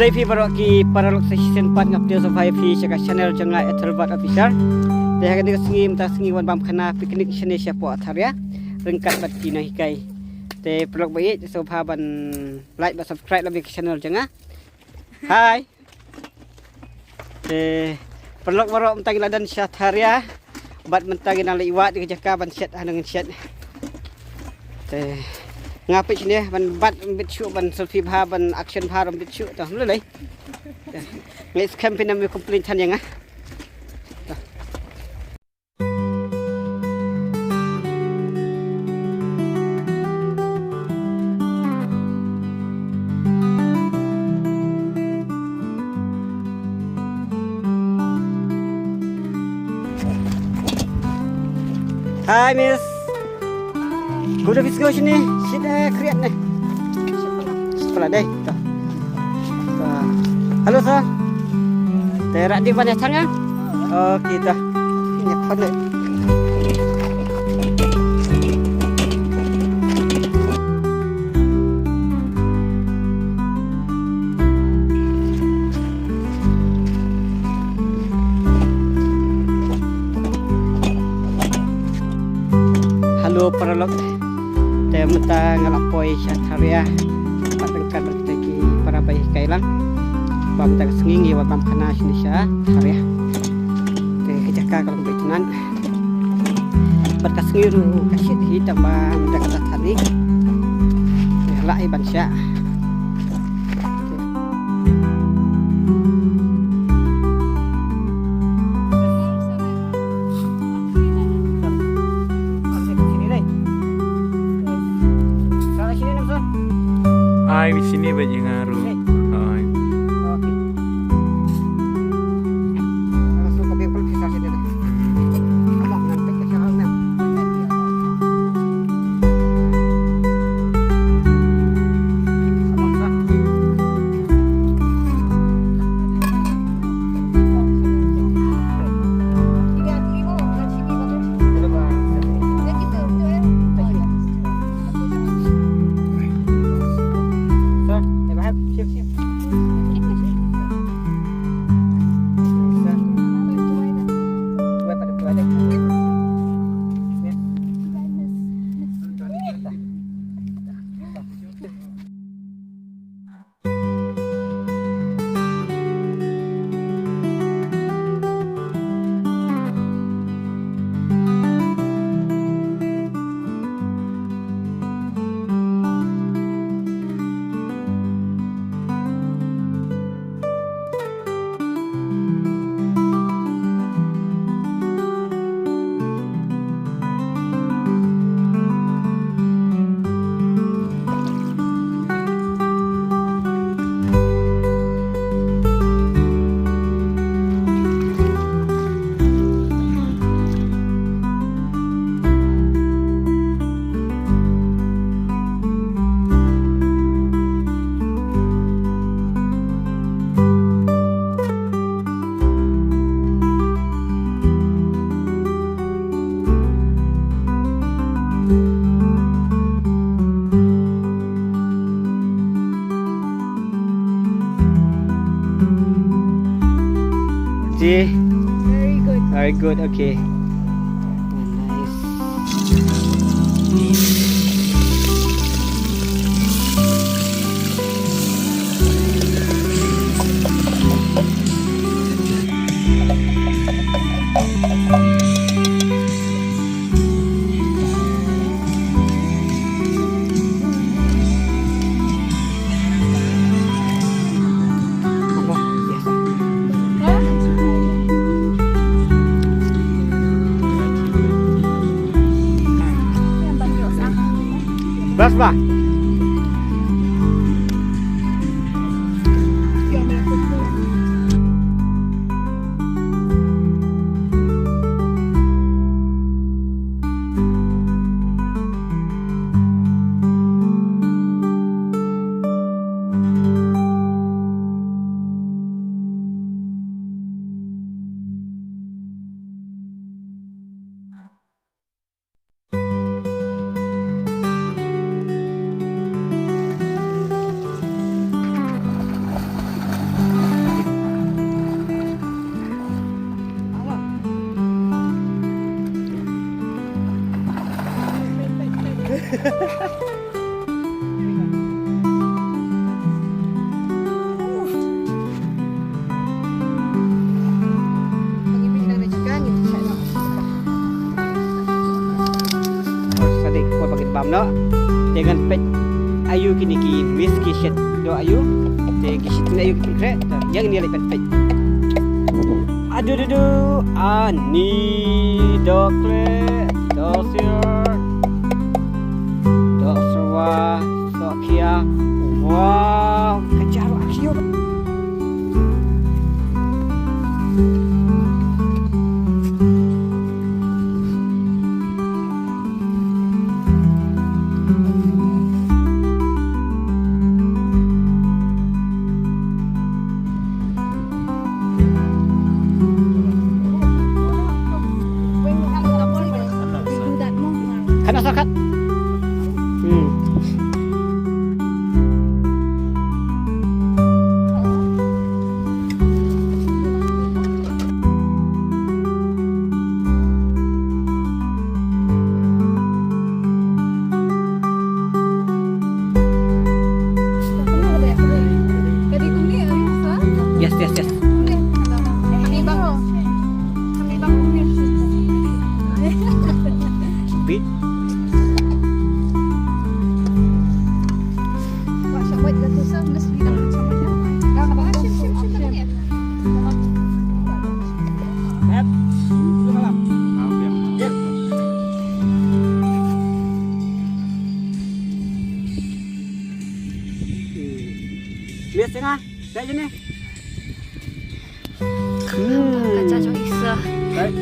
Levi baru ki para lok season 4 ngap dia survive fi chaka channel janga ethelbat official. Dia akan sengi minta sengi wan bam khana piknik sini siapa atharia. Rengkat bat ki na hikai. Te pelok baik so ban like ba subscribe lebih ke channel janga. Hai. Te pelok baru mentang ladan syatharia. Bat mentang nang liwat di jaka ban set dengan set. Te ngapit sini ban bat bit syuk ban selfie bha ban action bha ram bit syuk tah mulai ngai campaign nam complete than yang ah Hai Miss. Good office go sini. Sini kriat nih. Sebelah deh. Tuh. Halo sir. Terak di mana sana? Oh kita. Ini apa nih? Halo para lok. Menta ngalapoi syatharia patengkan berteki para bayi kailang bam tak sengingi wa bam kana sini syatharia te kejaka kalau betunan berkasngiru kasih hitam bam dak tathani lai bansya Hai di sini baju ngaruh. Hai. Oke. Langsung ke bengkel bisa sini deh. Kamu nanti ke sana. Very good. Okay. Nice. Beras bah. Sadik kuat bagi bam no. Dengan pet ayu kini ki miss ki shet do ayu. Te ki shet ayu ki kre. Yang ni lek pet. Aduh ani dokle dosir doswa sokia wow kejar akio. Kan asalkan. Yes. Bit. Lihat tengah, kayak gini. Kaca jauh isa. Baik.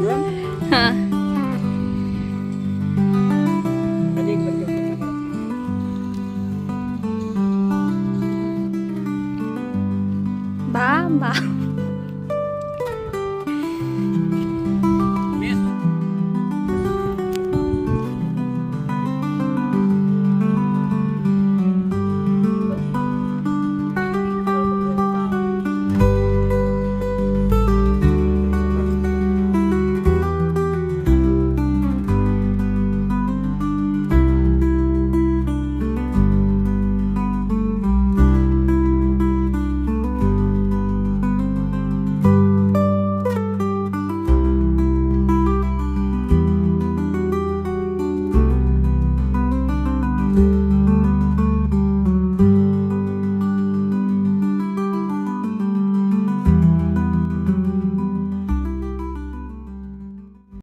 Belum? Ha.